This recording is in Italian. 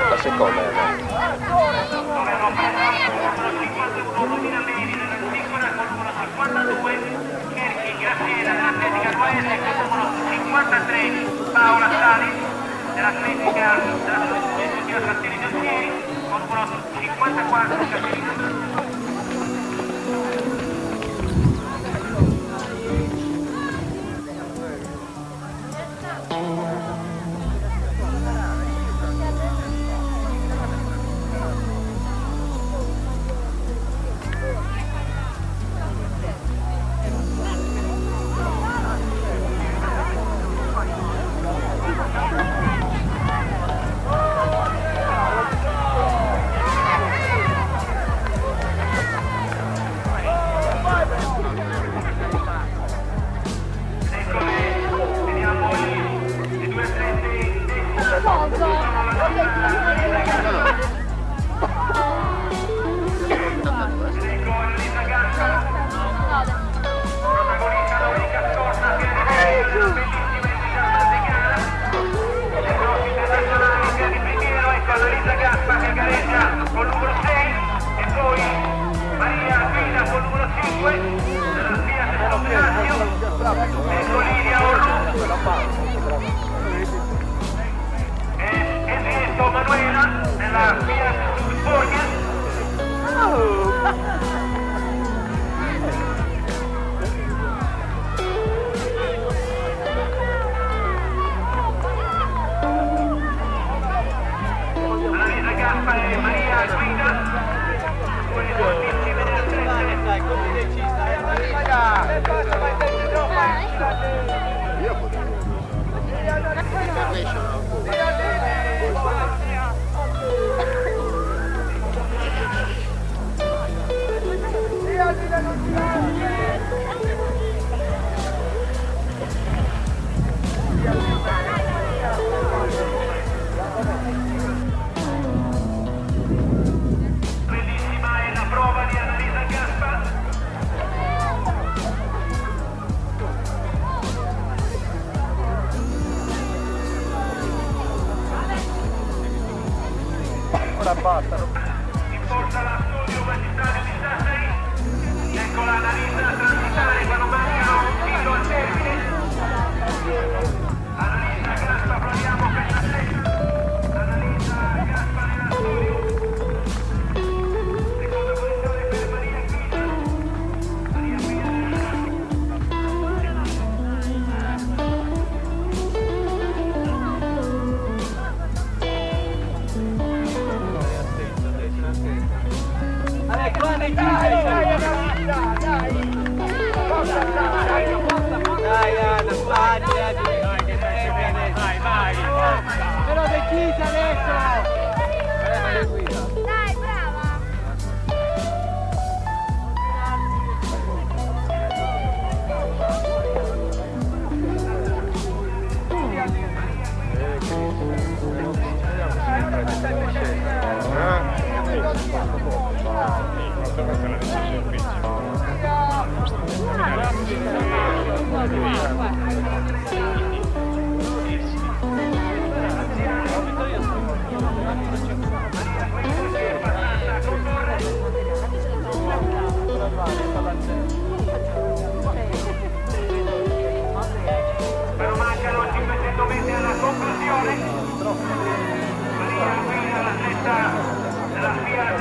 La seconda è Paola Sali dell'atletica della Castelli Giorgieri con numero 54 Castelli. Manuela nella Fiat California. Annalisa Gappa e Maria Guida, due sportissime del 13. Dai, così decisa, io potevo. Bellissima è la prova di Annalisa Gappa. ora basta. In forza la studio magistrale di Sassari. Ecco l'Annalisa a transitare quando mancano un tiro al termine. Annalisa Gappa, proviamo per l'atleta. Annalisa Gappa nella studio. Seconda posizione per Maria Guida. Maria Però decisa adesso! Dai, brava! Però mancano 500 metri alla conclusione. Maria Guida, l'atleta della Fiat